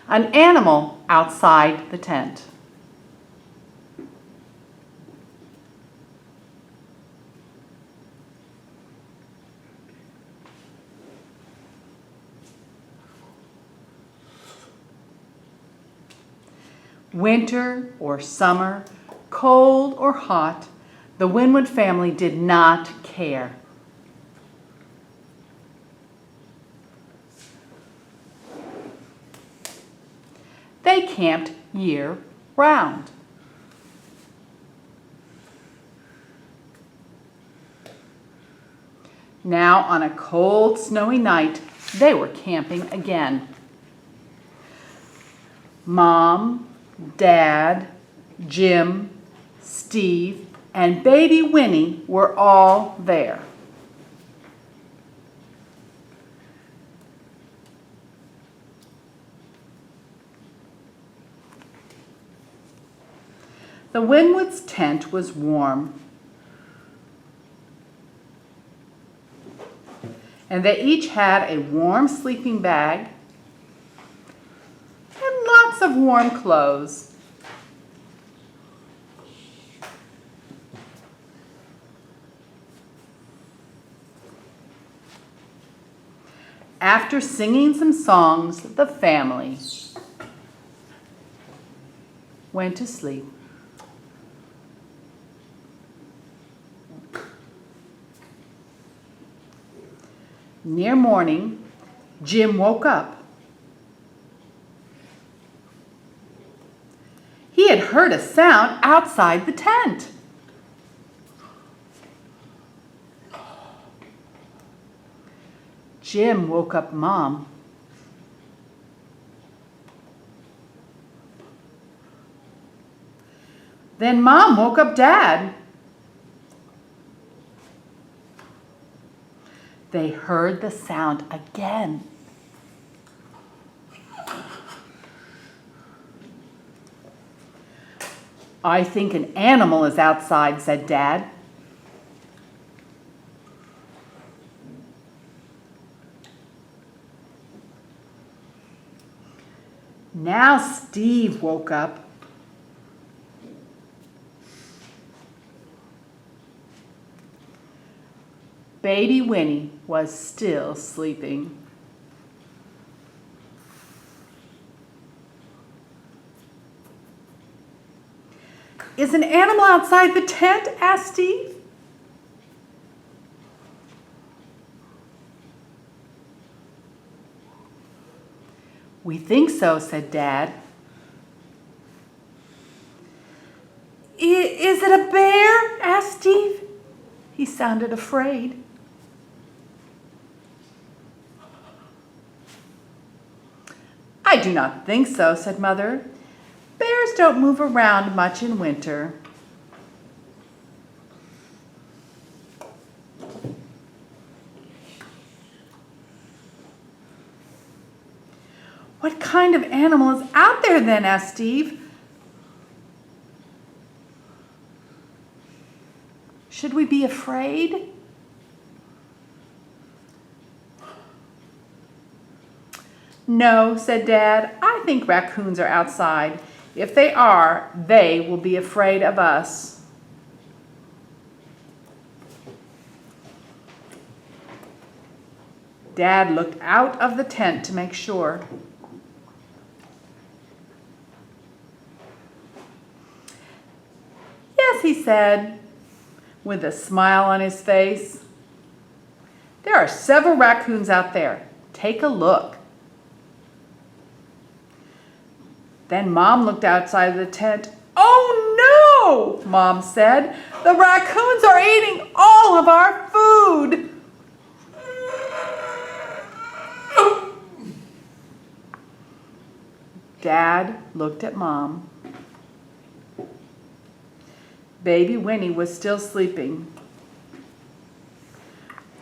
an animal outside the tent. Winter or summer, cold or hot, the Winwood family did not care. They camped year-round. Now, on a cold, snowy night, they were camping again. Mom, Dad, Jim, Steve, and baby Winnie were all there. The Winwood's tent was warm, and they each had a warm sleeping bag and lots of warm clothes. After singing some songs, the family went to sleep. Near morning, Jim woke up. He had heard a sound outside the tent. Jim woke up Mom. Then Mom woke up Dad. They heard the sound again. I think an animal is outside, said Dad. Now Steve woke up. Baby Winnie was still sleeping. Is an animal outside the tent? Asked Steve. We think so, said Dad. Is it a bear? Asked Steve. He sounded afraid. I do not think so, said Mother. Bears don't move around much in winter. What kind of animal is out there then? Asked Steve. Should we be afraid? No, said Dad. I think raccoons are outside. If they are, they will be afraid of us. Dad looked out of the tent to make sure. Yes, he said, with a smile on his face. There are several raccoons out there. Take a look. Then Mom looked outside of the tent. Oh no, Mom said. The raccoons are eating all of our food. Dad looked at Mom. Baby Winnie was still sleeping.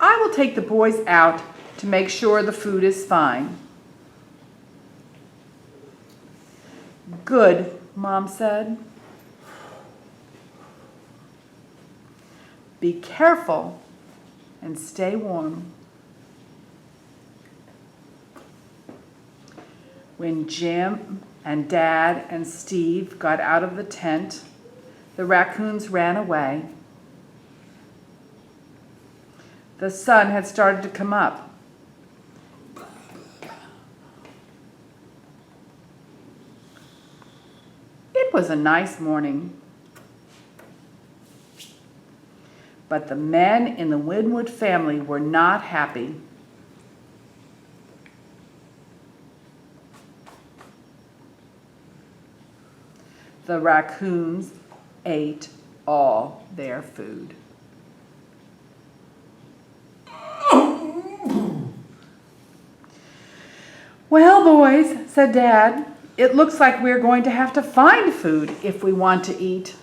I will take the boys out to make sure the food is fine. Good, Mom said. Be careful and stay warm. When Jim and Dad and Steve got out of the tent, the raccoons ran away. The sun had started to come up. It was a nice morning. But the men in the Winwood family were not happy. The raccoons ate all their food. Well, boys, said Dad, it looks like we're going to have to find food if we want to eat.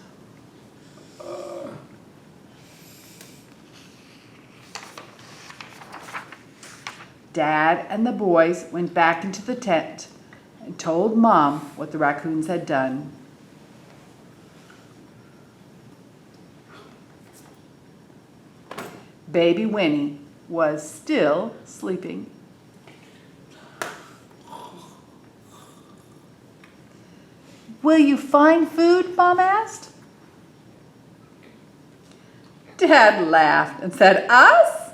Dad and the boys went back into the tent and told Mom what the raccoons had done. Baby Winnie was still sleeping. Will you find food? Mom asked. Dad laughed and said, Us?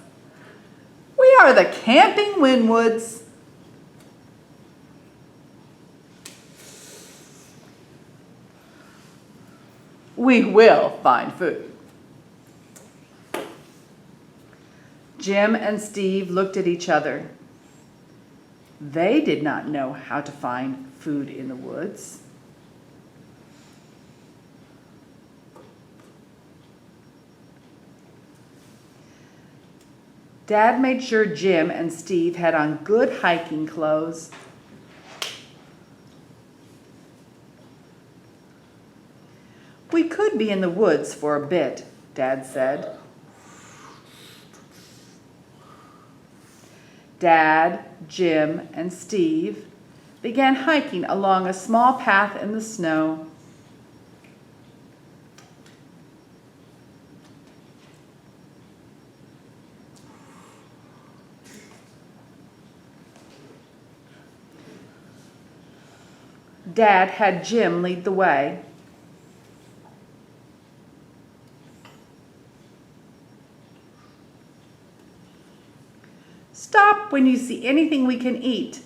We are the Camping Winwoods. We will find food. Jim and Steve looked at each other. They did not know how to find food in the woods. Dad made sure Jim and Steve had on good hiking clothes. We could be in the woods for a bit, Dad said. Dad, Jim, and Steve began hiking along a small path in the snow. Dad had Jim lead the way. Stop when you see anything we can eat.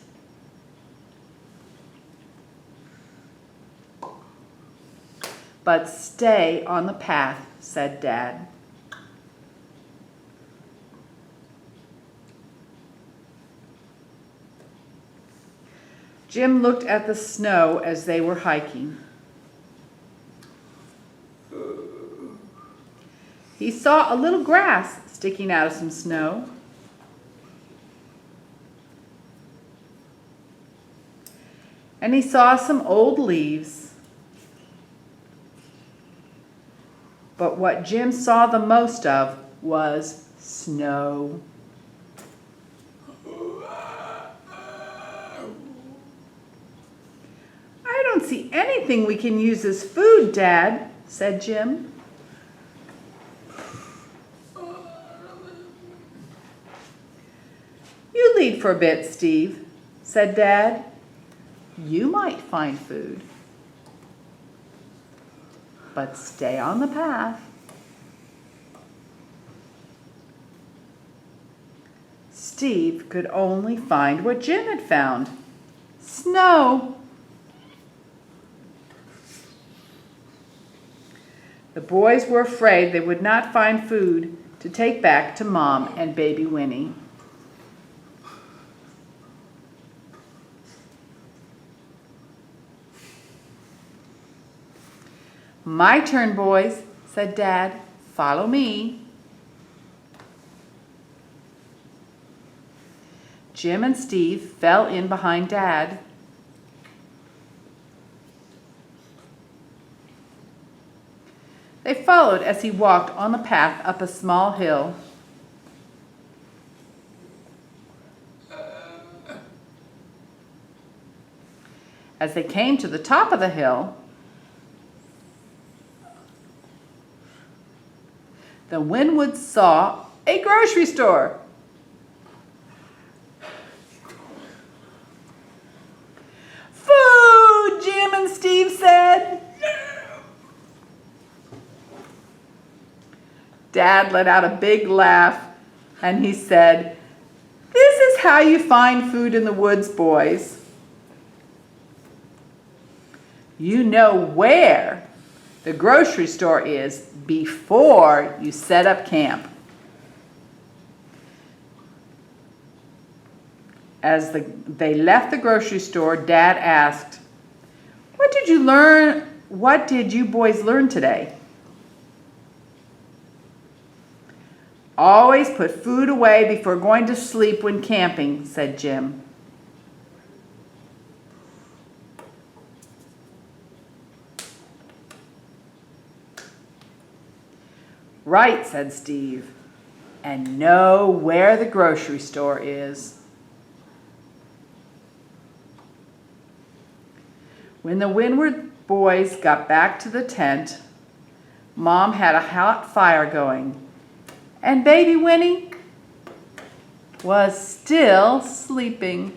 But stay on the path, said Dad. Jim looked at the snow as they were hiking. He saw a little grass sticking out of some snow. And he saw some old leaves. But what Jim saw the most of was snow. I don't see anything we can use as food, Dad, said Jim. You lead for a bit, Steve, said Dad. You might find food, but stay on the path. Steve could only find what Jim had found, snow. The boys were afraid they would not find food to take back to Mom and baby Winnie. My turn, boys, said Dad. Follow me. Jim and Steve fell in behind Dad. They followed as he walked on the path up a small hill. As they came to the top of the hill, the Winwoods saw a grocery store. Dad let out a big laugh and he said, "This is how you find food in the woods, boys. You know where the grocery store is before you set up camp." As they left the grocery store, Dad asked, "What did you learn? What did you boys learn today?" "Always put food away before going to sleep when camping," said Jim. "Right," said Steve, "and know where the grocery store is." When the Windward boys got back to the tent, Mom had a hot fire going, and baby Winnie was still sleeping.